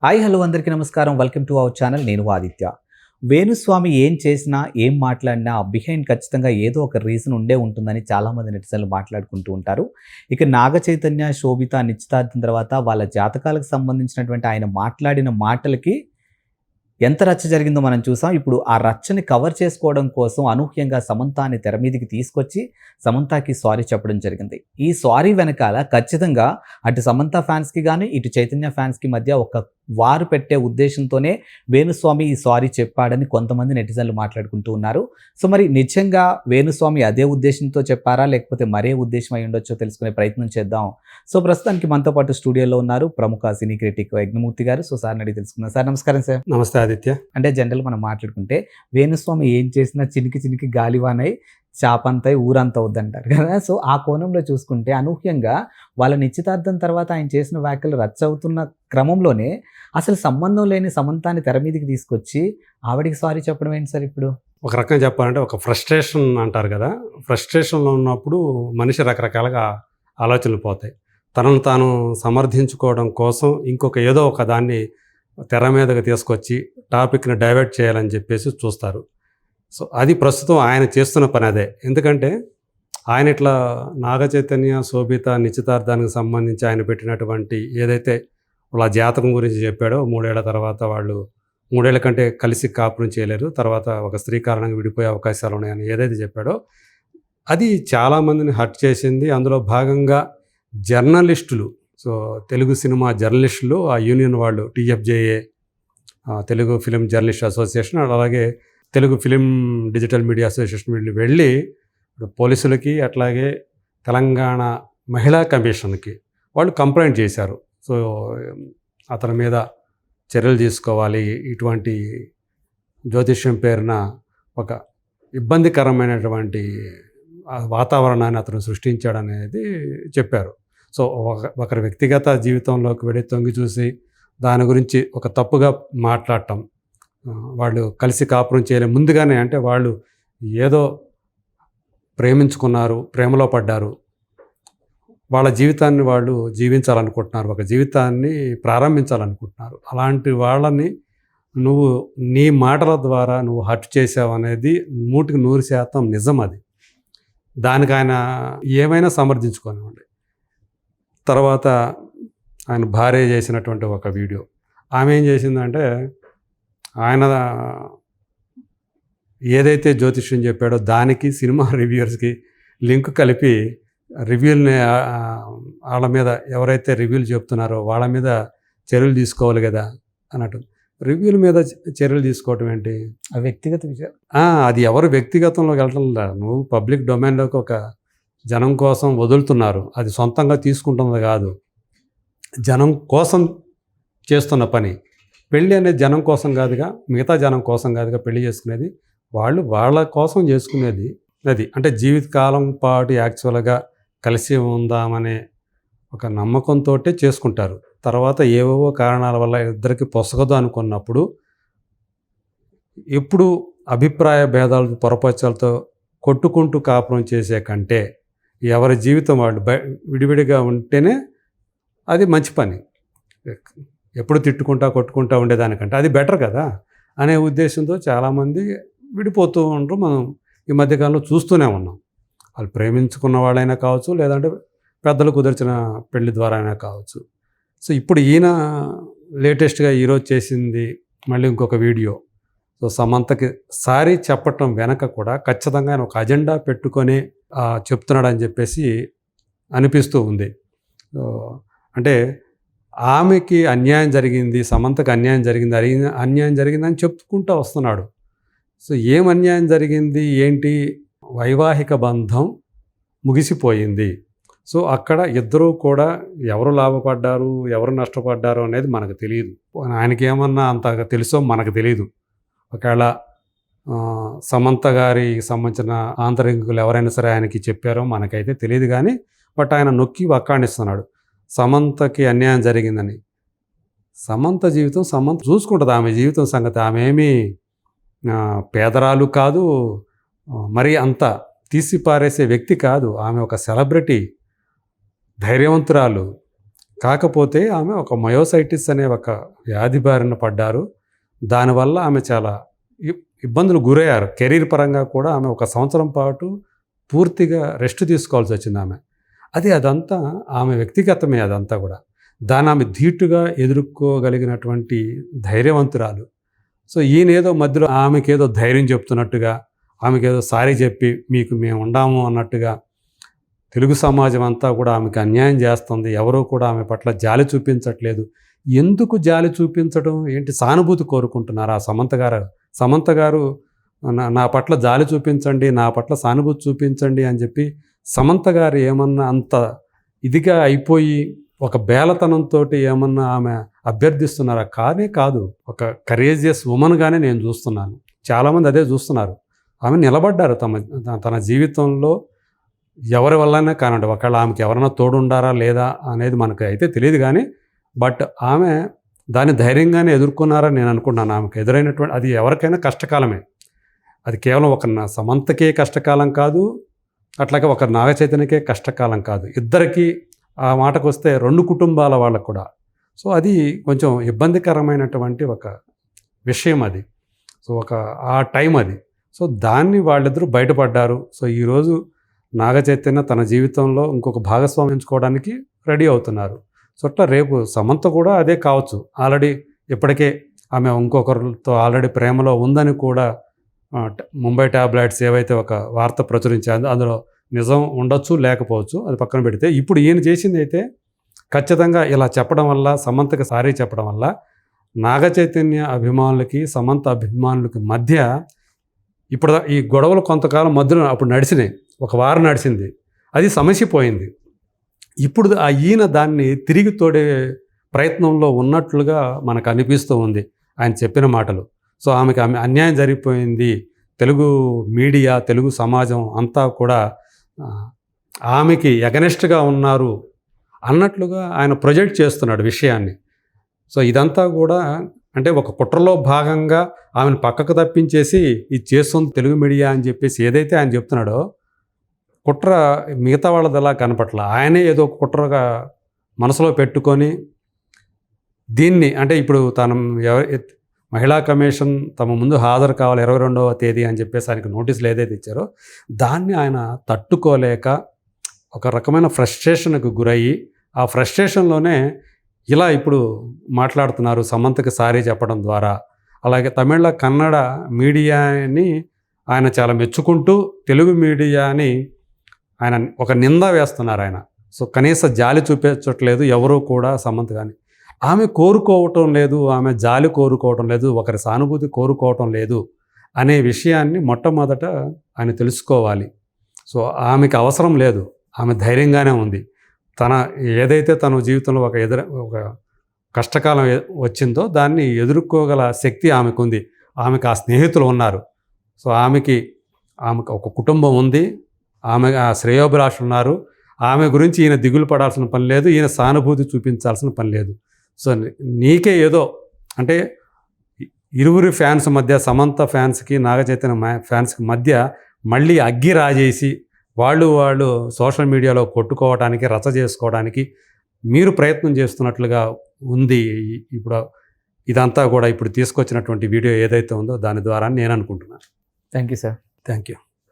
Hi hello అందరికీ నమస్కారం. Welcome to our channel. నేను ఆదిత్య. వేణుస్వామి ఏం చేసినా, ఏం మాట్లాడినా బిహైండ్ ఖచ్చితంగా ఏదో ఒక రీజన్ ఉండే ఉంటుందని చాలామంది నెటిజన్లు మాట్లాడుకుంటూ ఉంటారు. ఇక నాగ చైతన్య, శోభిత నిశ్చితార్థం తర్వాత వాళ్ళ జాతకాలకు సంబంధించినటువంటి ఆయన మాట్లాడిన మాటలకి ఎంత రచ్చ జరిగిందో మనం చూసాం. ఇప్పుడు ఆ రచ్చని కవర్ చేసుకోవడం కోసం అనూహ్యంగా సమంతాని తెర మీదకి తీసుకొచ్చి సమంతకి సారీ చెప్పడం జరిగింది. ఈ సారీ వెనకాల ఖచ్చితంగా అటు సమంత ఫ్యాన్స్కి కానీ ఇటు చైతన్య ఫ్యాన్స్కి మధ్య ఒక వారు పెట్టే ఉద్దేశంతోనే వేణుస్వామి ఈ సారీ చెప్పాడని కొంతమంది నెటిజన్లు మాట్లాడుకుంటూ ఉన్నారు. సో మరి నిజంగా వేణుస్వామి అదే ఉద్దేశంతో చెప్పారా, లేకపోతే మరే ఉద్దేశం అయి ఉండొచ్చో తెలుసుకునే ప్రయత్నం చేద్దాం. సో ప్రస్తుతానికి మనతో పాటు స్టూడియోలో ఉన్నారు ప్రముఖ సినీ క్రిటిక్ యజ్ఞమూర్తి గారు. సో సార్ని అడిగి తెలుసుకుందాం. సార్ నమస్కారం. సార్ నమస్తే ఆదిత్య. అంటే జనరల్ మనం మాట్లాడుకుంటే వేణుస్వామి ఏం చేసినా చినికి చినికి గాలివానై చాపంతై ఊరంతా వద్దంటారు కదా. సో ఆ కోణంలో చూసుకుంటే అనూహ్యంగా వాళ్ళ నిశ్చితార్థం తర్వాత ఆయన చేసిన వ్యాఖ్యలు రచ్చ అవుతున్న క్రమంలోనే అసలు సంబంధం లేని సమంతాన్ని తెర మీదకి తీసుకొచ్చి ఆవిడికి సారీ చెప్పడం ఏంటి సార్? ఇప్పుడు ఒక రకంగా చెప్పాలంటే ఒక ఫ్రస్ట్రేషన్ అంటారు కదా, ఫ్రస్ట్రేషన్లో ఉన్నప్పుడు మనిషి రకరకాలుగా ఆలోచనలు పోతాయి. తనను తాను సమర్థించుకోవడం కోసం ఇంకొక ఏదో ఒక దాన్ని తెర మీదకి తీసుకొచ్చి టాపిక్ని డైవర్ట్ చేయాలని చెప్పేసి చూస్తారు. సో అది ప్రస్తుతం ఆయన చేస్తున్న పని అదే. ఎందుకంటే ఆయన ఇట్లా నాగ చైతన్య, శోభిత నిశ్చితార్థానికి సంబంధించి ఆయన పెట్టినటువంటి ఏదైతే వాళ్ళ జాతకం గురించి చెప్పాడో, 3 ఏళ్ల తర్వాత వాళ్ళు 3 ఏళ్ల కంటే కలిసి కాపురం చేయలేరు, తర్వాత ఒక స్త్రీ కారణంగా విడిపోయే అవకాశాలు ఉన్నాయని ఏదైతే చెప్పాడో అది చాలామందిని హర్ట్ చేసింది. అందులో భాగంగా జర్నలిస్టులు, సో తెలుగు సినిమా జర్నలిస్టులు, ఆ యూనియన్ వాళ్ళు TFJA Telugu film journalist association, అలాగే Telugu film digital media association వీళ్ళు వెళ్ళి పోలీసులకి అట్లాగే తెలంగాణ మహిళా కమిషన్కి వాళ్ళు కంప్లైంట్ చేశారు. సో అతని మీద చర్యలు తీసుకోవాలి, ఇటువంటి జ్యోతిష్యం పేరున ఒక ఇబ్బందికరమైనటువంటి వాతావరణాన్ని అతను సృష్టించాడనేది చెప్పారు. సో ఒకరి వ్యక్తిగత జీవితంలోకి వెళ్ళి తొంగి చూసి దాని గురించి ఒక తప్పుగా మాట్లాడటం, వాళ్ళు కలిసి కాపురం చేయలే ముందుగానే, అంటే వాళ్ళు ఏదో ప్రేమించుకున్నారు, ప్రేమలో పడ్డారు, వాళ్ళ జీవితాన్ని వాళ్ళు జీవించాలనుకుంటున్నారు, ఒక జీవితాన్ని ప్రారంభించాలనుకుంటున్నారు. అలాంటి వాళ్ళని నువ్వు నీ మాటల ద్వారా నువ్వు హర్ట్ చేసావు అనేది 100% నిజం. అది దానికి ఆయన ఏమైనా సమర్థించుకోనివ్వండి. తర్వాత ఆయన భార్య చేసినటువంటి ఒక వీడియో, ఆమె ఏం చేసిందంటే ఆయన ఏదైతే జ్యోతిష్యం చెప్పాడో దానికి సినిమా రివ్యూర్స్కి లింక్ కలిపి రివ్యూల్ని వాళ్ళ మీద ఎవరైతే రివ్యూలు చెప్తున్నారో వాళ్ళ మీద చర్యలు తీసుకోవాలి కదా అన్నట్టు. రివ్యూల మీద చర్యలు తీసుకోవటం ఏంటి? వ్యక్తిగత విషయం. అది ఎవరు వ్యక్తిగతంలోకి వెళ్ళటం లేదు. నువ్వు పబ్లిక్ డొమైన్లోకి ఒక జనం కోసం వదులుతున్నారు, అది సొంతంగా తీసుకుంటున్నది కాదు, జనం కోసం చేస్తున్న పని. పెళ్ళి అనేది జనం కోసం కాదుగా, మిగతా జనం కోసం కాదుగా పెళ్లి చేసుకునేది, వాళ్ళు వాళ్ళ కోసం చేసుకునేది. అది అంటే జీవితకాలం పాటు యాక్చువల్గా కలిసి ఉందామనే ఒక నమ్మకంతో చేసుకుంటారు. తర్వాత ఏవేవో కారణాల వల్ల ఇద్దరికి పొసగదు అనుకున్నప్పుడు ఎప్పుడు అభిప్రాయ భేదాలు పొరపచ్చాలతో కొట్టుకుంటూ కాపురం చేసే కంటే ఎవరి జీవితం వాళ్ళు విడివిడిగా ఉంటేనే అది మంచి పని. ఎప్పుడు తిట్టుకుంటా కొట్టుకుంటా ఉండేదానికంటే అది బెటర్ కదా అనే ఉద్దేశంతో చాలామంది విడిపోతూ ఉంటారు. మనం ఈ మధ్యకాలంలో చూస్తూనే ఉన్నాం. వాళ్ళు ప్రేమించుకున్న వాళ్ళైనా కావచ్చు, లేదంటే పెద్దలు కుదిర్చిన పెళ్లి ద్వారా అయినా కావచ్చు. సో ఇప్పుడు ఈయన లేటెస్ట్గా ఈరోజు చేసింది మళ్ళీ ఇంకొక వీడియో. సో సమంతకి సారీ చెప్పటం వెనక కూడా ఖచ్చితంగా ఆయన ఒక అజెండా పెట్టుకొని చెప్తున్నాడని చెప్పేసి అనిపిస్తూ ఉంది. అంటే ఆమెకి అన్యాయం జరిగింది, సమంతకు అన్యాయం జరిగిందని చెప్పుకుంటూ వస్తున్నాడు. సో ఏం అన్యాయం జరిగింది ఏంటి? వైవాహిక బంధం ముగిసిపోయింది. సో అక్కడ ఇద్దరూ కూడా ఎవరు లాభపడ్డారు, ఎవరు నష్టపడ్డారు అనేది మనకు తెలియదు. ఆయనకి ఏమన్నా అంతగా తెలుసో మనకు తెలియదు. ఒకవేళ సమంత గారికి సంబంధించిన ఆంతరికులు ఎవరైనా సరే ఆయనకి చెప్పారో మనకైతే తెలియదు. కానీ బట్ ఆయన నొక్కి వక్కాణిస్తున్నాడు సమంతకి అన్యాయం జరిగిందని. సమంత జీవితం సమంత చూసుకుంటుంది, ఆమె జీవితం సంగతి. ఆమె ఏమీ పేదరాలు కాదు, మరి అంత తీసి పారేసే వ్యక్తి కాదు. ఆమె ఒక సెలబ్రిటీ, ధైర్యవంతురాలు, కాకపోతే ఆమె ఒక మయోసైటిస్ అనే ఒక వ్యాధి బారిన పడ్డారు. దానివల్ల ఆమె చాలా ఇబ్బందులు గురయ్యారు. కెరీర్ పరంగా కూడా ఆమె 1 సంవత్సరం పాటు పూర్తిగా రెస్ట్ తీసుకోవాల్సి వచ్చింది ఆమె. అదంతా ఆమె వ్యక్తిగతమే అదంతా కూడా. దాన్ని ఆమె ధీటుగా ఎదుర్కోగలిగినటువంటి ధైర్యవంతురాలు. సో ఈయనేదో మధ్యలో ఆమెకేదో ధైర్యం చెప్తున్నట్టుగా, ఆమెకేదో సారీ చెప్పి మీకు మేము ఉండాము అన్నట్టుగా తెలుగు సమాజం అంతా కూడా ఆమెకు అన్యాయం చేస్తుంది. ఎవరూ కూడా ఆమె పట్ల జాలి చూపించట్లేదు. ఎందుకు జాలి చూపించడం ఏంటి? సానుభూతి కోరుకుంటున్నారా సమంత గారు నా పట్ల జాలి చూపించండి, నా పట్ల సానుభూతి చూపించండి అని చెప్పి సమంత గారు ఏమన్నా అంత ఇదిగా అయిపోయి ఒక బేలతనంతో ఏమన్నా ఆమె అభ్యర్థిస్తున్నారా? కాదు. ఒక కరేజియస్ ఉమెన్గానే నేను చూస్తున్నాను. చాలామంది అదే చూస్తున్నారు. ఆమె నిలబడ్డారు తన జీవితంలో ఎవరి వల్లనే కానండి. ఒకవేళ ఆమెకి ఎవరైనా తోడుండారా లేదా అనేది మనకు అయితే తెలియదు కానీ, బట్ ఆమె దాన్ని ధైర్యంగానే ఎదుర్కొన్నారని నేను అనుకుంటున్నాను. ఆమెకు ఎదురైనటువంటి అది ఎవరికైనా కష్టకాలమే. అది కేవలం ఒక సమంతకే కష్టకాలం కాదు, అట్లాగే ఒక నాగ చైతన్యకే కష్టకాలం కాదు. ఇద్దరికీ ఆ మాటకు వస్తే 2 కుటుంబాల వాళ్ళకు కూడా. సో అది కొంచెం ఇబ్బందికరమైనటువంటి ఒక విషయం అది. సో ఆ టైం అది. సో దాన్ని వాళ్ళిద్దరూ బయటపడ్డారు. సో ఈరోజు నాగ చైతన్య తన జీవితంలో ఇంకొక భాగస్వామి ఎంచుకోవడానికి రెడీ అవుతున్నారు. సో అట్లా రేపు సమంత కూడా అదే కావచ్చు. ఆల్రెడీ ఇప్పటికే ఆమె ఇంకొకరితో ఆల్రెడీ ప్రేమలో ఉందని కూడా ముంబై టాబ్లెట్స్ ఏవైతే ఒక వార్త ప్రచురించారో అందులో నిజం ఉండొచ్చు, లేకపోవచ్చు, అది పక్కన పెడితే ఇప్పుడు ఈయన చేసింది అయితే ఖచ్చితంగా ఇలా చెప్పడం వల్ల, సమంతకి సారీ చెప్పడం వల్ల నాగ చైతన్య అభిమానులకి సమంత అభిమానులకి మధ్య ఇప్పుడు ఈ గొడవలు కొంతకాలం మధ్యలో అప్పుడు నడిచినాయి. 1 వారం నడిచింది. అది సమసిపోయింది. ఇప్పుడు ఈయన దాన్ని తిరిగి తోడే ప్రయత్నంలో ఉన్నట్లుగా మనకు అనిపిస్తూ ఉంది ఆయన చెప్పిన మాటలు. సో ఆమెకి అన్యాయం జరిగిపోయింది. తెలుగు మీడియా, తెలుగు సమాజం అంతా కూడా ఆమెకి ఎగనెస్ట్గా ఉన్నారు అన్నట్లుగా ఆయన ప్రొజెక్ట్ చేస్తున్నాడు విషయాన్ని. సో ఇదంతా కూడా అంటే ఒక కుట్రలో భాగంగా ఆమెను పక్కకు తప్పించేసి ఇది చేస్తుంది తెలుగు మీడియా అని చెప్పేసి ఏదైతే ఆయన చెప్తున్నాడో, కుట్ర మిగతా వాళ్ళదిలా కనపట్ల. ఆయనే ఏదో ఒక కుట్రగా మనసులో పెట్టుకొని దీన్ని అంటే ఇప్పుడు మహిళా కమిషన్ తమ ముందు హాజరు కావాలి 22వ తేదీ అని చెప్పేసి ఆయనకు నోటీసులు ఏదైతే ఇచ్చారో దాన్ని ఆయన తట్టుకోలేక ఒక రకమైన ఫ్రస్ట్రేషన్కు గురయ్యి, ఆ ఫ్రస్ట్రేషన్లోనే ఇలా ఇప్పుడు మాట్లాడుతున్నారు సమంతకి సారీ చెప్పడం ద్వారా. అలాగే తమిళ కన్నడ మీడియాని ఆయన చాలా మెచ్చుకుంటూ తెలుగు మీడియాని ఆయన ఒక నింద వేస్తున్నారు ఆయన. సో కనీస జాలి చూపించట్లేదు ఎవరూ కూడా సమంత కానీ. ఆమె కోరుకోవటం లేదు, ఆమె జాలి కోరుకోవటం లేదు, ఒకరి సానుభూతి కోరుకోవటం లేదు అనే విషయాన్ని మొట్టమొదట ఆయన తెలుసుకోవాలి. ఆమెకి అవసరం లేదు, ఆమె ధైర్యంగానే ఉంది. ఏదైతే తన జీవితంలో ఒక కష్టకాలం వచ్చిందో దాన్ని ఎదుర్కోగల శక్తి ఆమెకు ఉంది. ఆమెకు ఆ స్నేహితులు ఉన్నారు. సో ఆమెకు ఒక కుటుంబం ఉంది, ఆమె ఆ శ్రేయోభిలాషులు ఉన్నారు. ఆమె గురించి ఈయన దిగులు పడాల్సిన పని లేదు, ఈయన సానుభూతి చూపించాల్సిన పని లేదు. సో నీకే ఏదో అంటే ఇరువురి ఫ్యాన్స్ మధ్య, సమంత ఫ్యాన్స్కి నాగ చైతన్య ఫ్యాన్స్కి మధ్య మళ్ళీ అగ్గి రాజేసి వాళ్ళు సోషల్ మీడియాలో కొట్టుకోవడానికి, రచ్చ చేసుకోవడానికి మీరు ప్రయత్నం చేస్తున్నట్లుగా ఉంది. ఇప్పుడు ఇదంతా కూడా ఇప్పుడు తీసుకొచ్చినటువంటి వీడియో ఏదైతే ఉందో దాని ద్వారా నేను అనుకుంటున్నాను. Thank you sir. Thank you.